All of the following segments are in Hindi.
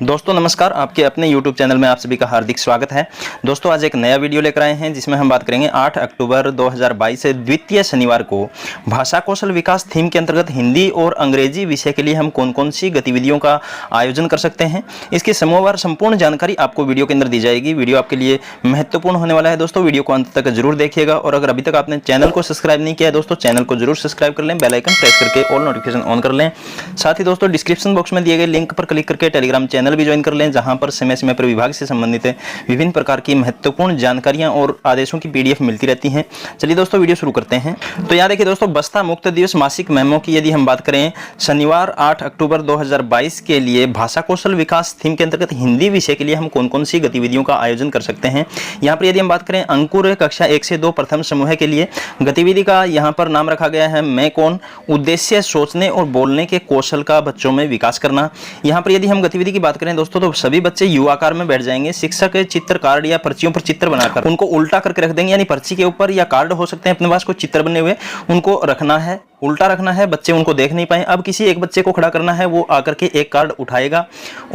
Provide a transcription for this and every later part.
दोस्तों नमस्कार, आपके अपने YouTube चैनल में आप सभी का हार्दिक स्वागत है। दोस्तों आज एक नया वीडियो लेकर आए हैं जिसमें हम बात करेंगे 8 अक्टूबर 2022 से द्वितीय शनिवार को भाषा कौशल विकास थीम के अंतर्गत हिंदी और अंग्रेजी विषय के लिए हम कौन कौन सी गतिविधियों का आयोजन कर सकते हैं। इसकी समूहवार संपूर्ण जानकारी आपको वीडियो के अंदर दी जाएगी। वीडियो आपके लिए महत्वपूर्ण होने वाला है दोस्तों, वीडियो को अंत तक जरूर देखिएगा। और अगर अभी तक आपने चैनल को सब्सक्राइब नहीं किया है दोस्तों, चैनल को जरूर सब्सक्राइब कर लें, बेल आइकन प्रेस करके ऑल नोटिफिकेशन ऑन कर लें। साथ ही दोस्तों डिस्क्रिप्शन बॉक्स में दिए गए लिंक पर क्लिक करके टेलीग्राम चैनल भी ज्वाइन कर लें, जहां पर समय समय पर विभाग से संबंधित विभिन्न प्रकार की महत्वपूर्ण जानकारियां और आदेशों की पीडीएफ मिलती रहती हैं। चलिए दोस्तों वीडियो शुरू करते हैं। तो यहाँ देखिए दोस्तों, बस्ता मुक्त दिवस मासिक मेमो की यदि हम बात करें शनिवार 8 अक्टूबर 2022 के लिए भाषा कौशल विकास थीम के अंतर्गत हिंदी विषय के लिए हम कौन कौन सी गतिविधियों का आयोजन कर सकते हैं। यहाँ पर यदि हम बात करें अंकुर कक्षा 1 से 2 प्रथम समूह के लिए गतिविधि का यहाँ पर नाम रखा गया है मैं कौन। उद्देश्य सोचने और बोलने के कौशल का बच्चों में विकास करना। यहाँ पर यदि हम गतिविधि की बात करें दोस्तों, तो सभी बच्चे यू आकार में बैठ जाएंगे। शिक्षक चित्र कार्ड या पर्चियों पर चित्र बनाकर उनको उल्टा करके रख देंगे, यानी पर्ची के ऊपर या कार्ड हो सकते हैं अपने पास कोई चित्र बने हुए, उनको रखना है, उल्टा रखना है, बच्चे उनको देख नहीं पाए। अब किसी एक बच्चे को खड़ा करना है, वो आकर के एक कार्ड उठाएगा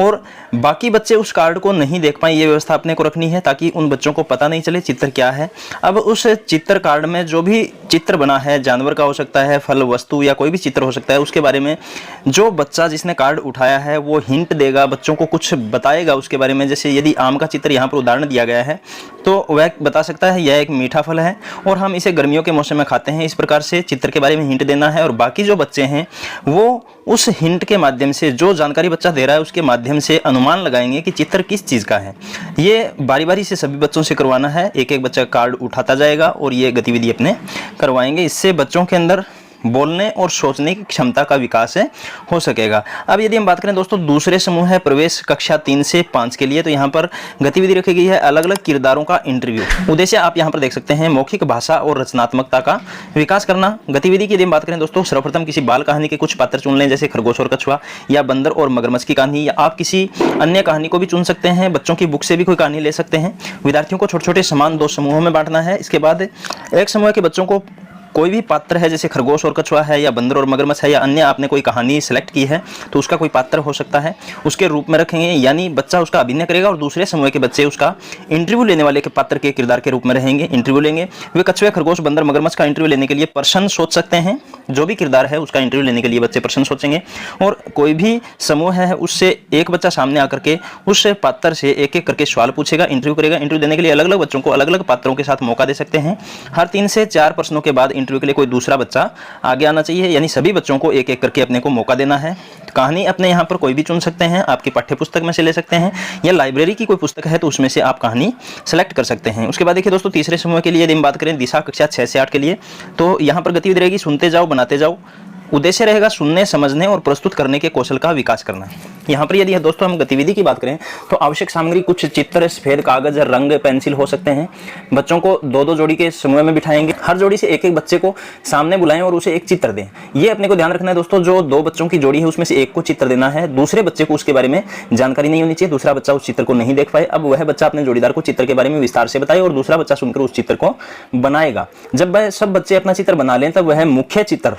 और बाकी बच्चे उस कार्ड को नहीं देख पाए। ये व्यवस्था अपने को रखनी है ताकि उन बच्चों को पता नहीं चले चित्र क्या है। अब उस चित्र कार्ड में जो भी चित्र बना है, जानवर का हो सकता है, फल वस्तु या कोई भी चित्र हो सकता है, उसके बारे में जो बच्चा जिसने कार्ड उठाया है वो हिंट देगा, बच्चों को कुछ बताएगा उसके बारे में। जैसे यदि आम का चित्र यहाँ पर उदाहरण दिया गया है तो वह बता सकता है यह एक मीठा फल है और हम इसे गर्मियों के मौसम में खाते हैं। इस प्रकार से चित्र के बारे में हिंट देना है और बाकी जो बच्चे हैं वो उस हिंट के माध्यम से, जो जानकारी बच्चा दे रहा है उसके माध्यम से अनुमान लगाएंगे कि चित्र किस चीज़ का है। ये बारी बारी से सभी बच्चों से करवाना है, एक एक बच्चा कार्ड उठाता जाएगा और ये गतिविधि अपने करवाएंगे। इससे बच्चों के अंदर बोलने और सोचने की क्षमता का विकास हो सकेगा। अब यदि हम बात करें दोस्तों दूसरे समूह है प्रवेश कक्षा 3 से 5 के लिए, तो यहाँ पर गतिविधि रखी गई है अलग अलग किरदारों का इंटरव्यू। उद्देश्य आप यहाँ पर देख सकते हैं मौखिक भाषा और रचनात्मकता का विकास करना। गतिविधि की यदि हम बात करें दोस्तों, सर्वप्रथम किसी बाल कहानी के कुछ पात्र चुन लें, जैसे खरगोश और कछुआ या बंदर और मगरमच्छ की कहानी, या आप किसी अन्य कहानी को भी चुन सकते हैं। बच्चों की बुक से भी कोई कहानी ले सकते हैं। विद्यार्थियों को छोटे छोटे समान 2 समूहों में बांटना है। इसके बाद एक समूह के बच्चों को कोई भी पात्र है, जैसे खरगोश और कछुआ है या बंदर और मगरमच्छ है या अन्य आपने कोई कहानी सेलेक्ट की है तो उसका कोई पात्र हो सकता है, उसके रूप में रखेंगे, यानी बच्चा उसका अभिनय करेगा और दूसरे समूह के बच्चे उसका इंटरव्यू लेने वाले के पात्र के किरदार के रूप में रहेंगे, इंटरव्यू लेंगे। वे कछुए खरगोश बंदर मगरमच्छ का इंटरव्यू लेने के लिए प्रश्न सोच सकते हैं। जो भी किरदार है उसका इंटरव्यू लेने के लिए बच्चे प्रश्न सोचेंगे और कोई भी समूह है उससे एक बच्चा सामने आकर के उस पात्र से एक एक करके सवाल पूछेगा, इंटरव्यू करेगा। इंटरव्यू देने के लिए अलग अलग बच्चों को अलग अलग पात्रों के साथ मौका दे सकते हैं। हर 3 से 4 प्रश्नों के बाद इंटरव्यू के लिए कोई दूसरा बच्चा आगे आना चाहिए, यानी सभी बच्चों को एक एक करके अपने को मौका देना है। कहानी अपने यहाँ पर कोई भी चुन सकते हैं, आपकी पाठ्य पुस्तक में से ले सकते हैं या लाइब्रेरी की कोई पुस्तक है तो उसमें से आप कहानी सेलेक्ट कर सकते हैं। उसके बाद देखिए दोस्तों तीसरे समूह के लिए यदि हम बात करें दिशा कक्षा 6 से 8 के लिए, तो यहाँ पर गतिविधि रहेगी सुनते जाओ बनाते जाओ। उद्देश्य रहेगा सुनने, समझने और प्रस्तुत करने के कौशल का विकास करना। यहाँ पर यदि दोस्तों हम गतिविधि की बात करें तो आवश्यक सामग्री कुछ चित्र, सफेद कागज, रंग, पेंसिल हो सकते हैं। बच्चों को 2-2 जोड़ी के समूह में बिठाएंगे। हर जोड़ी से एक एक बच्चे को सामने बुलाएं और उसे एक चित्र दें। ये अपने को ध्यान रखना है दोस्तों, जो 2 बच्चों की जोड़ी है उसमें से एक को चित्र देना है। दूसरे बच्चे को उसके बारे में जानकारी नहीं होनी चाहिए, दूसरा बच्चा उस चित्र को नहीं देख पाए। अब वह बच्चा अपने जोड़ीदार को चित्र के बारे में विस्तार से बताए और दूसरा बच्चा सुनकर उस चित्र को बनाएगा। जब वह सब बच्चे अपना चित्र बना लें तब वह मुख्य चित्र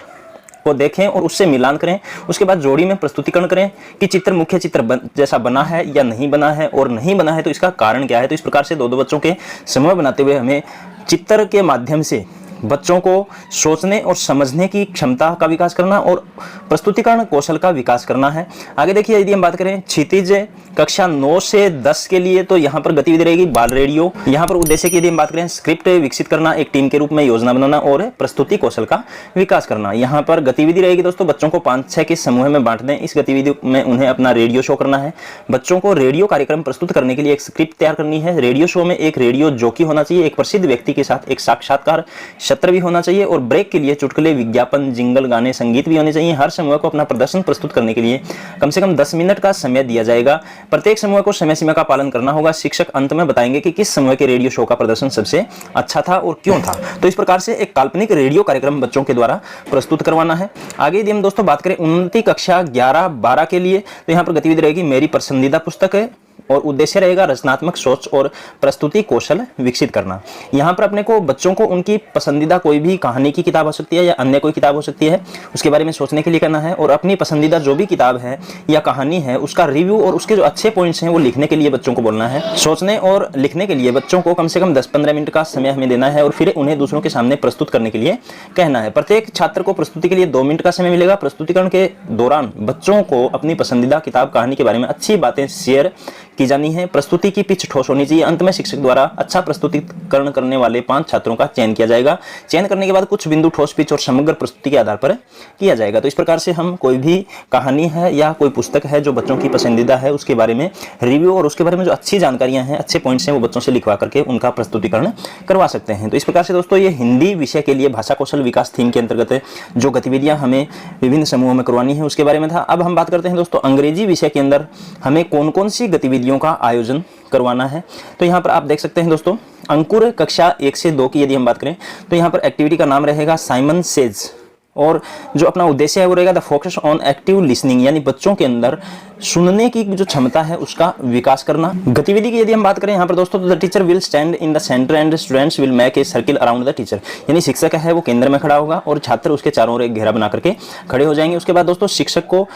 को देखें और उससे मिलान करें। उसके बाद जोड़ी में प्रस्तुतिकरण करें कि चित्र मुख्य चित्र जैसा बना है या नहीं बना है, और नहीं बना है तो इसका कारण क्या है। तो इस प्रकार से 2-2 बच्चों के समूह बनाते हुए हमें चित्र के माध्यम से बच्चों को सोचने और समझने की क्षमता का विकास करना और प्रस्तुतिकरण कौशल का विकास करना है। आगे देखिए यदि हम बात करें क्षितिज कक्षा 9 से 10 के लिए, तो यहाँ पर गतिविधि रहेगी बाल रेडियो। यहाँ पर उद्देश्य की यदि हम बात करें स्क्रिप्ट विकसित करना, एक टीम के रूप में योजना बनाना और प्रस्तुति कौशल का विकास करना। यहाँ पर गतिविधि रहेगी दोस्तों बच्चों को 5-6 के समूह में बांट दें। इस गतिविधि में उन्हें अपना रेडियो शो करना है। बच्चों को रेडियो कार्यक्रम प्रस्तुत करने के लिए एक स्क्रिप्ट तैयार करनी है। रेडियो शो में एक रेडियो जॉकी होना चाहिए, एक प्रसिद्ध व्यक्ति के साथ एक साक्षात्कार सत्र भी होना चाहिए और ब्रेक के लिए चुटकुले, विज्ञापन, जिंगल, गाने, संगीत भी होने चाहिए। हर समूह को अपना प्रदर्शन प्रस्तुत करने के लिए कम से कम 10 मिनट का समय दिया जाएगा। प्रत्येक समूह को समय सीमा का पालन करना होगा। शिक्षक अंत में बताएंगे कि किस समूह के रेडियो शो का प्रदर्शन सबसे अच्छा था और क्यों था। तो इस प्रकार से एक काल्पनिक रेडियो कार्यक्रम बच्चों के द्वारा प्रस्तुत करवाना है। आगे यदि हम दोस्तों बात करें उन्नति कक्षा 11-12 के लिए, तो यहाँ पर गतिविधि रहेगी मेरी पसंदीदा पुस्तक है और उद्देश्य रहेगा रचनात्मक सोच और प्रस्तुति कौशल विकसित करना। यहाँ पर अपने को बच्चों को उनकी पसंदीदा कोई भी कहानी की किताब हो सकती है या अन्य कोई किताब हो सकती है, उसके बारे में सोचने के लिए करना है और अपनी पसंदीदा जो भी किताब है या कहानी है उसका रिव्यू और उसके जो अच्छे पॉइंट्स हैं वो लिखने के लिए बच्चों को बोलना है। सोचने और लिखने के लिए बच्चों को कम से कम 10-15 मिनट का समय हमें देना है और फिर उन्हें दूसरों के सामने प्रस्तुत करने के लिए कहना है। प्रत्येक छात्र को प्रस्तुति के लिए 2 मिनट का समय मिलेगा। प्रस्तुतिकरण के दौरान बच्चों को अपनी पसंदीदा किताब कहानी के बारे में अच्छी बातें शेयर की जानी है। प्रस्तुति की पिच ठोस होनी चाहिए। अंत में शिक्षक द्वारा अच्छा प्रस्तुतिकरण करने वाले 5 छात्रों का चयन किया जाएगा। चयन करने के बाद कुछ बिंदु ठोस पिच और समग्र प्रस्तुति के आधार पर किया जाएगा। तो इस प्रकार से हम कोई भी कहानी है या कोई पुस्तक है जो बच्चों की पसंदीदा है उसके बारे में रिव्यू और उसके बारे में जो अच्छी जानकारियां हैं, अच्छे पॉइंट्स हैं, वो बच्चों से लिखवा करके उनका प्रस्तुतिकरण करवा सकते हैं। तो इस प्रकार से दोस्तों ये हिंदी विषय के लिए भाषा कौशल विकास थीम के अंतर्गत जो गतिविधियां हमें विभिन्न समूहों में करवानी है उसके बारे में था। अब हम बात करते हैं दोस्तों अंग्रेजी विषय के अंदर हमें कौन कौन सी गतिविधियों का आयोजन करवाना है। तो यहाँ पर आप देख सकते हैं दोस्तों, अंकुर कक्षा 1 से 2 की यदि हम बात करें तो यहाँ पर एक्टिविटी का नाम रहेगा साइमन सेज और जो अपना उद्देश्य है वो रहेगा the focus on active listening, यानी बच्चों के अंदर सुनने की जो क्षमता है उसका विकास करना। गतिविधि की यदि हम बात करें यहाँ पर दोस्तों, तो the teacher will stand in the centre and students will make a circle around the teacher, यानी शिक्षक है वो केंद्र में खड़ा होगा और छात्र उसके चारों ओर एक घेरा बना करके खड़े हो जाएंगे। उसके बाद दोस्तों शिक्षक को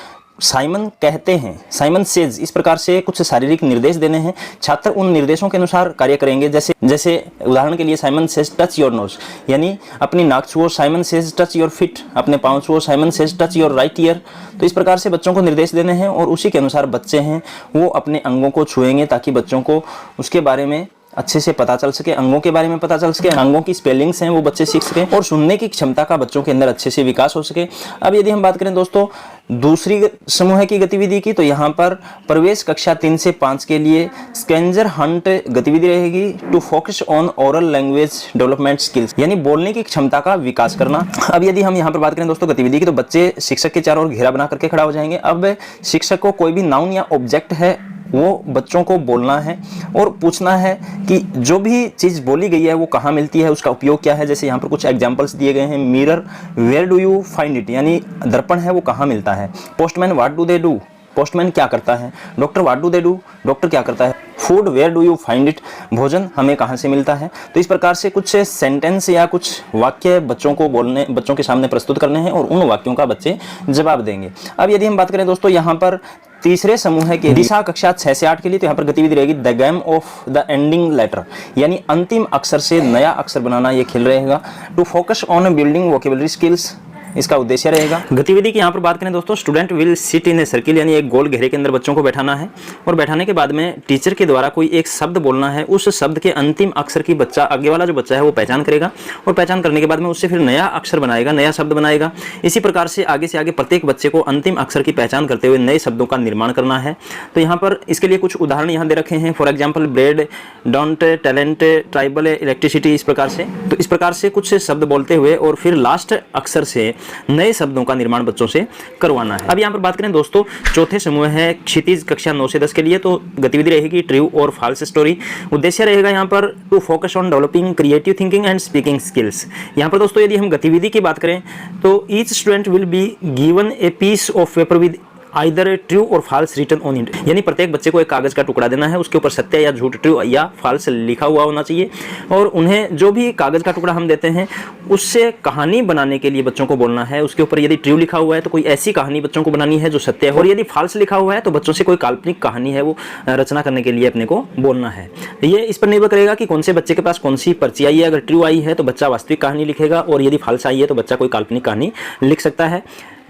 साइमन कहते हैं, साइमन सेज, इस प्रकार से कुछ शारीरिक निर्देश देने हैं। छात्र उन निर्देशों के अनुसार कार्य करेंगे। जैसे उदाहरण के लिए Simon says touch your nose, यानी अपनी नाक छुओ। Simon says touch your feet, अपने पांव छुओ। Simon says touch your right ear. तो इस प्रकार से बच्चों को निर्देश देने हैं और उसी के अनुसार बच्चे हैं वो अपने अंगों को छुएंगे ताकि बच्चों को उसके बारे में अच्छे से पता चल सके, अंगों के बारे में पता चल सके, अंगों की स्पेलिंग्स हैं वो बच्चे सीख सकें और सुनने की क्षमता का बच्चों के अंदर अच्छे से विकास हो सके। अब यदि हम बात करें दोस्तों दूसरी समूह की गतिविधि की, तो यहाँ पर प्रवेश कक्षा 3 से 5 के लिए स्कैवेंजर हंट गतिविधि रहेगी to focus on oral language development skills, यानी बोलने की क्षमता का विकास करना। अब यदि हम यहाँ पर बात करें दोस्तों गतिविधि की, तो बच्चे शिक्षक के चारों ओर घेरा बना करके खड़ा हो जाएंगे। अब शिक्षक को कोई भी नाउन या ऑब्जेक्ट है वो बच्चों को बोलना है और पूछना है कि जो भी चीज़ बोली गई है वो कहाँ मिलती है, उसका उपयोग क्या है। जैसे यहाँ पर कुछ एग्जांपल्स दिए गए हैं। Mirror where do you find it, यानी दर्पण है वो कहाँ मिलता है। Postman what do they do, postman क्या करता है। Doctor what do they do, doctor क्या करता है। Food where do you find it, भोजन हमें कहाँ से मिलता है। तो इस प्रकार से कुछ सेंटेंस या कुछ वाक्य बच्चों को बोलने, बच्चों के सामने प्रस्तुत करने हैं और उन वाक्यों का बच्चे जवाब देंगे। अब यदि हम बात करें दोस्तों यहाँ पर तीसरे समूह के दिशा कक्षा 6 से 8 के लिए, तो यहाँ पर गतिविधि रहेगी the game of the ending letter, यानी अंतिम अक्षर से नया अक्षर बनाना ये खेल रहेगा। To focus on building vocabulary skills, इसका उद्देश्य रहेगा। गतिविधि की यहाँ पर बात करें दोस्तों, student will sit in a circle, यानी एक गोल घेरे के अंदर बच्चों को बैठाना है और बैठाने के बाद में टीचर के द्वारा कोई एक शब्द बोलना है। उस शब्द के अंतिम अक्षर की बच्चा, आगे वाला जो बच्चा है वो पहचान करेगा और पहचान करने के बाद में उससे फिर नया अक्षर बनाएगा, नया शब्द बनाएगा। इसी प्रकार से आगे प्रत्येक बच्चे को अंतिम अक्षर की पहचान करते हुए नए शब्दों का निर्माण करना है। तो यहाँ पर इसके लिए कुछ उदाहरण यहाँ दे रखे हैं। For example bread, don't, talent, tribal, electricity, इस प्रकार से। तो इस प्रकार से कुछ शब्द बोलते हुए और फिर लास्ट अक्षर से नए शब्दों का निर्माण बच्चों से करवाना है। अब यहाँ पर बात करें दोस्तों चौथे समूह है क्षितिज कक्षा 9 से 10 के लिए, तो गतिविधि रहेगी ट्रू और फॉल्स स्टोरी। उद्देश्य रहेगा यहाँ पर to focus on developing creative thinking and speaking skills. यहाँ पर दोस्तों यदि हम गतिविधि की बात करें तो each student will be given a piece of paper with either true और फॉल्स रिटन ऑन इट, यानी प्रत्येक बच्चे को एक कागज का टुकड़ा देना है, उसके ऊपर सत्य या झूठ, ट्रू या फॉल्स लिखा हुआ होना चाहिए। और उन्हें जो भी कागज का टुकड़ा हम देते हैं उससे कहानी बनाने के लिए बच्चों को बोलना है। उसके ऊपर यदि ट्रू लिखा हुआ है तो कोई ऐसी कहानी बच्चों को बनानी है जो सत्य है, और यदि फॉल्स लिखा हुआ है तो बच्चों से कोई काल्पनिक कहानी है वो रचना करने के लिए अपने को बोलना है। ये इस पर निर्भर करेगा कि कौन से बच्चे के पास कौन सी पर्ची आई है। अगर ट्रू आई है तो बच्चा वास्तविक कहानी लिखेगा और यदि फॉल्स आई है तो बच्चा कोई काल्पनिक कहानी लिख सकता है।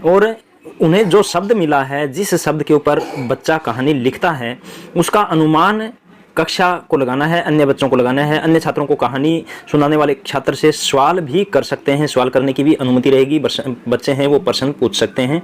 और उन्हें जो शब्द मिला है, जिस शब्द के ऊपर बच्चा कहानी लिखता है उसका अनुमान कक्षा को लगाना है, अन्य बच्चों को लगाना है। अन्य छात्रों को कहानी सुनाने वाले छात्र से सवाल भी कर सकते हैं, सवाल करने की भी अनुमति रहेगी। बच्चे हैं वो प्रश्न पूछ सकते हैं।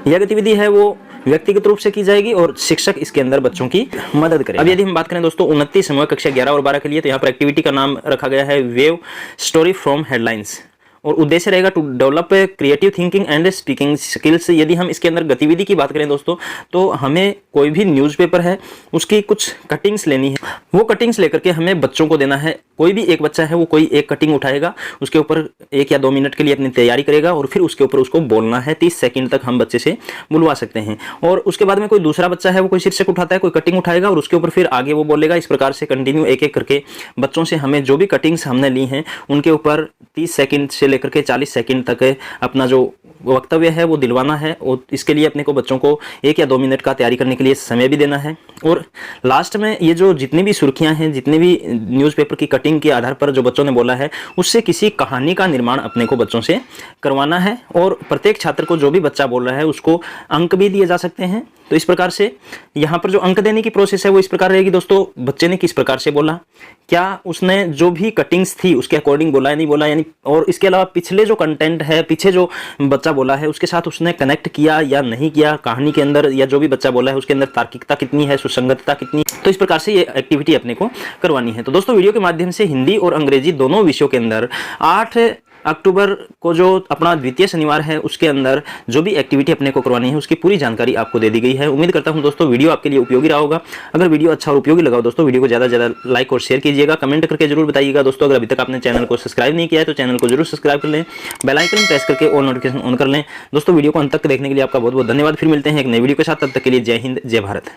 यह गतिविधि है वो व्यक्तिगत रूप से की जाएगी और शिक्षक इसके अंदर बच्चों की मदद करेगा। अब यदि हम बात करें दोस्तों 29 समूह कक्षा 11 और 12 के लिए, तो यहाँ पर एक्टिविटी का नाम रखा गया है वेव स्टोरी फ्रॉम हेडलाइंस। और उद्देश्य रहेगा to develop creative thinking and speaking skills. यदि हम इसके अंदर गतिविधि की बात करें दोस्तों, तो हमें कोई भी न्यूज़पेपर है उसकी कुछ कटिंग्स लेनी है, वो कटिंग्स लेकर के हमें बच्चों को देना है। कोई भी एक बच्चा है वो कोई एक कटिंग उठाएगा, उसके ऊपर 1 या 2 मिनट के लिए अपनी तैयारी करेगा और फिर उसके ऊपर उसको बोलना है। 30 सेकंड तक हम बच्चे से बुलवा सकते हैं। और उसके बाद में कोई दूसरा बच्चा है वो कोई शीर्षक उठाता है, कोई कटिंग उठाएगा और उसके ऊपर फिर आगे वो बोलेगा। इस प्रकार से कंटिन्यू एक एक करके बच्चों से हमें जो भी कटिंग्स हमने ली हैं उनके ऊपर 30 सेकंड से लेकर के 40 सेकंड तक अपना जो वक्तव्य है वो दिलवाना है। और इसके लिए अपने को बच्चों को 1 या 2 मिनट का तैयारी करने के लिए समय भी देना है। और लास्ट में ये जो जितनी भी सुर्खियां हैं, जितनी भी न्यूज़पेपर की कटिंग के आधार पर जो बच्चों ने बोला है, उससे किसी कहानी का निर्माण अपने को बच्चों से करवाना है। और प्रत्येक छात्र को जो भी बच्चा बोल रहा है उसको अंक भी दिए जा सकते हैं। तो इस प्रकार से यहाँ पर जो अंक देने की प्रोसेस है वो इस प्रकार रहेगी दोस्तों। बच्चे ने किस प्रकार से बोला, क्या उसने जो भी कटिंग्स थी उसके अकॉर्डिंग बोला या नहीं बोला, यानी और इसके अलावा पिछले जो कंटेंट है, पीछे जो बच्चा बोला है उसके साथ उसने कनेक्ट किया या नहीं किया कहानी के अंदर, या जो भी बच्चा बोला है उसके अंदर तार्किकता कितनी है, सुसंगतता कितनी है। तो इस प्रकार से ये एक्टिविटी अपने को करवानी है। तो दोस्तों वीडियो के माध्यम से हिंदी और अंग्रेजी दोनों विषयों के अंदर 8 अक्टूबर को जो अपना द्वितीय शनिवार है उसके अंदर जो भी एक्टिविटी अपने को करवानी है उसकी पूरी जानकारी आपको दे दी गई है। उम्मीद करता हूं दोस्तों वीडियो आपके लिए उपयोगी रहा होगा। अगर वीडियो अच्छा और उपयोगी लगा दोस्तों, वीडियो को ज़्यादा से ज़्यादा लाइक और शेयर कीजिएगा, कमेंट करके जरूर बताइएगा। दोस्तों अगर अभी तक आपने चैनल को सब्सक्राइब नहीं किया है तो चैनल को जरूर सब्सक्राइब कर लें, बेल आइकन प्रेस करके ऑल नोटिफिकेशन ऑन कर लें। दोस्तों वीडियो को अंत तक देखने के लिए आपका बहुत बहुत धन्यवाद। फिर मिलते हैं एक नई वीडियो के साथ, तब तक के लिए जय हिंद, जय भारत।